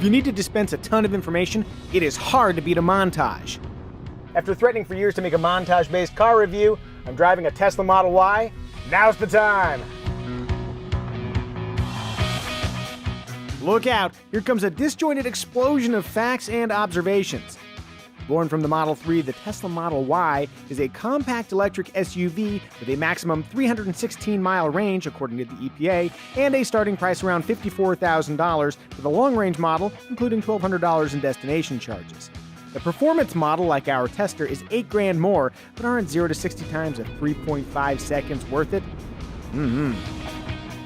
If you need to dispense a ton of information, it is hard to beat a montage. After threatening for years to make a montage-based car review, I'm driving a Tesla Model Y. Now's the time! Look out! Here comes a disjointed explosion of facts and observations. Born from the Model 3, the Tesla Model Y is a compact electric SUV with a maximum 316-mile range, according to the EPA, and a starting price around $54,000 for the long-range model, including $1,200 in destination charges. The performance model, like our tester, is $8,000 more, but aren't 0 to 60 times at 3.5 seconds worth it?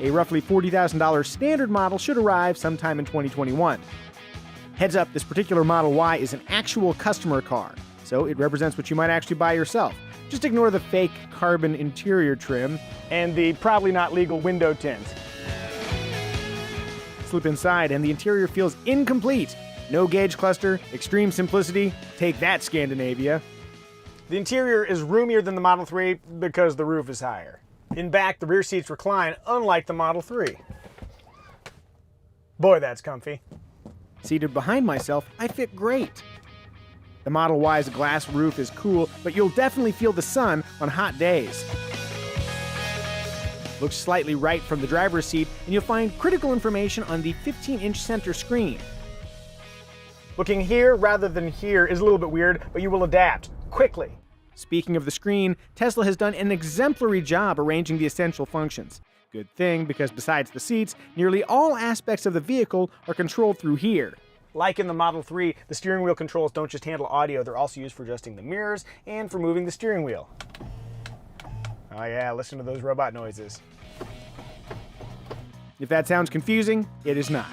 A roughly $40,000 standard model should arrive sometime in 2021. Heads up, this particular Model Y is an actual customer car, so it represents what you might actually buy yourself. Just ignore the fake carbon interior trim and the probably not legal window tints. Slip inside and the interior feels incomplete. No gauge cluster, extreme simplicity. Take that, Scandinavia. The interior is roomier than the Model 3 because the roof is higher. In back, the rear seats recline, unlike the Model 3. Boy, that's comfy. Seated behind myself, I fit great. The Model Y's glass roof is cool, but you'll definitely feel the sun on hot days. Look slightly right from the driver's seat, and you'll find critical information on the 15-inch center screen. Looking here rather than here is a little bit weird, but you will adapt quickly. Speaking of the screen, Tesla has done an exemplary job arranging the essential functions. Good thing, because besides the seats, nearly all aspects of the vehicle are controlled through here. Like in the Model 3, the steering wheel controls don't just handle audio, they're also used for adjusting the mirrors and for moving the steering wheel. Oh yeah, listen to those robot noises. If that sounds confusing, it is not.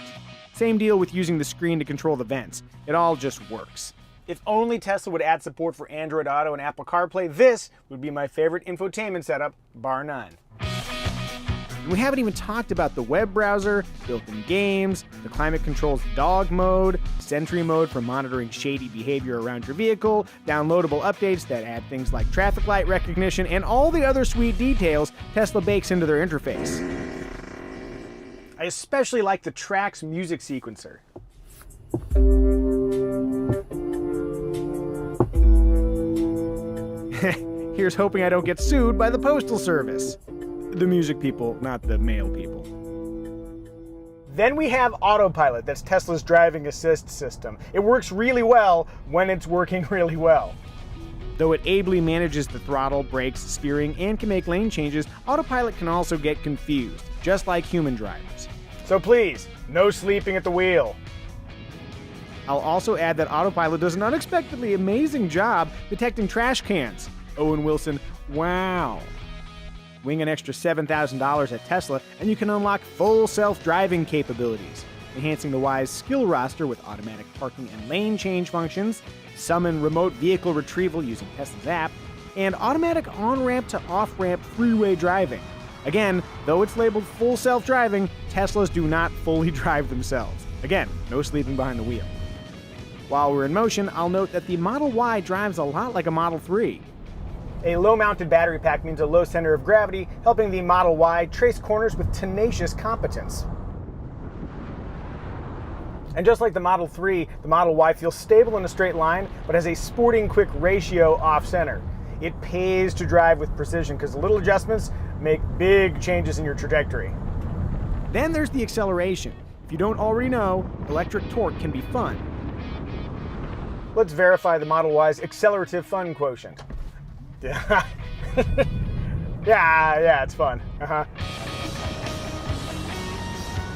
Same deal with using the screen to control the vents. It all just works. If only Tesla would add support for Android Auto and Apple CarPlay, this would be my favorite infotainment setup, bar none. And we haven't even talked about the web browser, built-in games, the climate control's dog mode, Sentry mode for monitoring shady behavior around your vehicle, downloadable updates that add things like traffic light recognition, and all the other sweet details Tesla bakes into their interface. I especially like the Trax music sequencer. Here's hoping I don't get sued by the Postal Service. The music people, not the mail people. Then we have Autopilot, that's Tesla's driving assist system. It works really well when it's working really well. Though it ably manages the throttle, brakes, steering, and can make lane changes, Autopilot can also get confused, just like human drivers. So please, no sleeping at the wheel. I'll also add that Autopilot does an unexpectedly amazing job detecting trash cans. Owen Wilson, wow. Wing an extra $7,000 at Tesla, and you can unlock full self-driving capabilities, enhancing the Y's skill roster with automatic parking and lane change functions, summon remote vehicle retrieval using Tesla's app, and automatic on-ramp to off-ramp freeway driving. Again, though it's labeled full self-driving, Teslas do not fully drive themselves. Again, no sleeping behind the wheel. While we're in motion, I'll note that the Model Y drives a lot like a Model 3. A low-mounted battery pack means a low center of gravity, helping the Model Y trace corners with tenacious competence. And just like the Model 3, the Model Y feels stable in a straight line, but has a sporting quick ratio off-center. It pays to drive with precision because little adjustments make big changes in your trajectory. Then there's the acceleration. If you don't already know, electric torque can be fun. Let's verify the Model Y's accelerative fun quotient. Yeah, it's fun.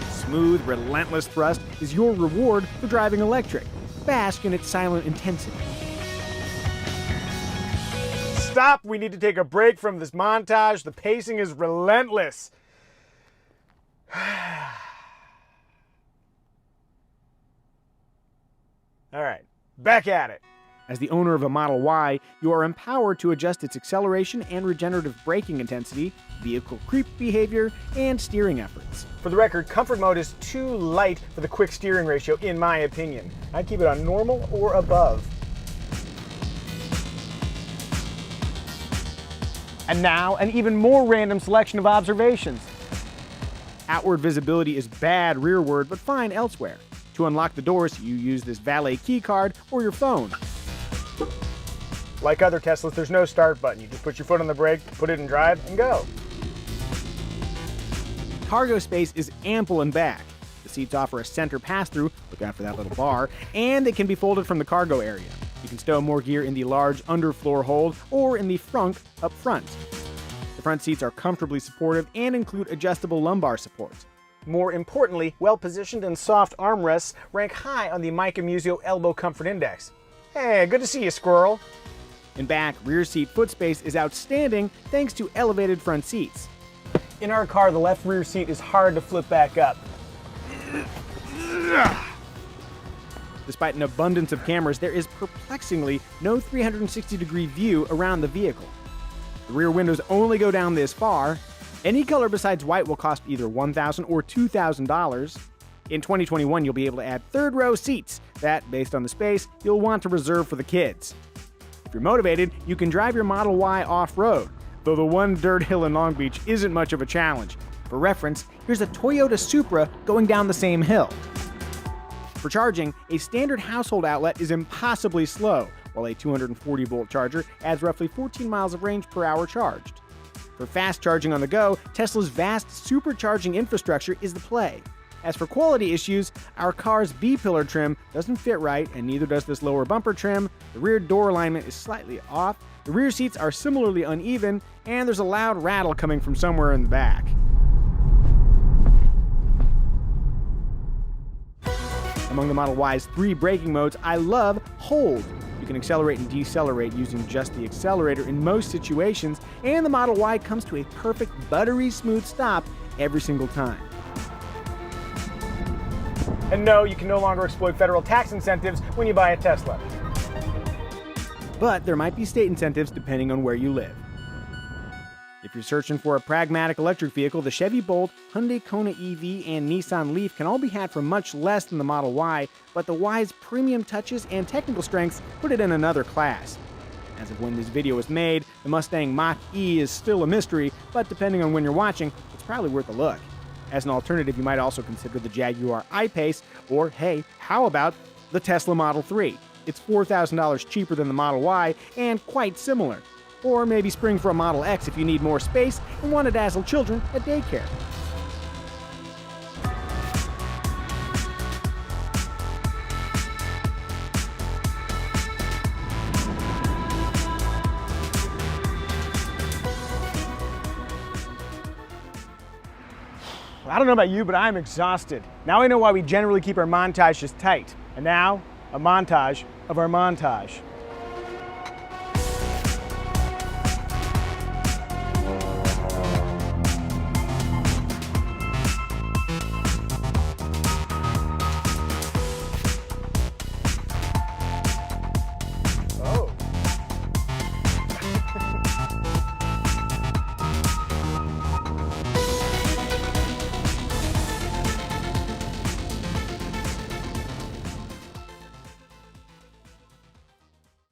Smooth, relentless thrust is your reward for driving electric. Bask in its silent intensity. Stop! We need to take a break from this montage. The pacing is relentless. All right, back at it. As the owner of a Model Y, you are empowered to adjust its acceleration and regenerative braking intensity, vehicle creep behavior, and steering efforts. For the record, comfort mode is too light for the quick steering ratio, in my opinion. I'd keep it on normal or above. And now, an even more random selection of observations. Outward visibility is bad rearward, but fine elsewhere. To unlock the doors, you use this valet key card or your phone. Like other Teslas, there's no start button. You just put your foot on the brake, put it in drive, and go. Cargo space is ample in back. The seats offer a center pass-through, look out for that little bar, and they can be folded from the cargo area. You can stow more gear in the large underfloor hold or in the frunk up front. The front seats are comfortably supportive and include adjustable lumbar support. More importantly, well-positioned and soft armrests rank high on the Mica Museo Elbow Comfort Index. Hey, good to see you, squirrel. In back, rear seat foot space is outstanding thanks to elevated front seats. In our car, the left rear seat is hard to flip back up. Despite an abundance of cameras, there is perplexingly no 360-degree view around the vehicle. The rear windows only go down this far. Any color besides white will cost either $1,000 or $2,000. In 2021, you'll be able to add third-row seats that, based on the space, you'll want to reserve for the kids. If you're motivated, you can drive your Model Y off-road, though the one dirt hill in Long Beach isn't much of a challenge. For reference, here's a Toyota Supra going down the same hill. For charging, a standard household outlet is impossibly slow, while a 240-volt charger adds roughly 14 miles of range per hour charged. For fast charging on the go, Tesla's vast supercharging infrastructure is the play. As for quality issues, our car's B-pillar trim doesn't fit right, and neither does this lower bumper trim. The rear door alignment is slightly off, the rear seats are similarly uneven, and there's a loud rattle coming from somewhere in the back. Among the Model Y's 3 braking modes, I love Hold. You can accelerate and decelerate using just the accelerator in most situations, and the Model Y comes to a perfect buttery smooth stop every single time. And no, you can no longer exploit federal tax incentives when you buy a Tesla. But there might be state incentives depending on where you live. If you're searching for a pragmatic electric vehicle, the Chevy Bolt, Hyundai Kona EV, and Nissan Leaf can all be had for much less than the Model Y, but the Y's premium touches and technical strengths put it in another class. As of when this video was made, the Mustang Mach-E is still a mystery, but depending on when you're watching, it's probably worth a look. As an alternative, you might also consider the Jaguar I-Pace, or hey, how about the Tesla Model 3? It's $4,000 cheaper than the Model Y and quite similar. Or maybe spring for a Model X if you need more space and want to dazzle children at daycare. I don't know about you, but I'm exhausted. Now I know why we generally keep our montages tight. And now, a montage of our montage.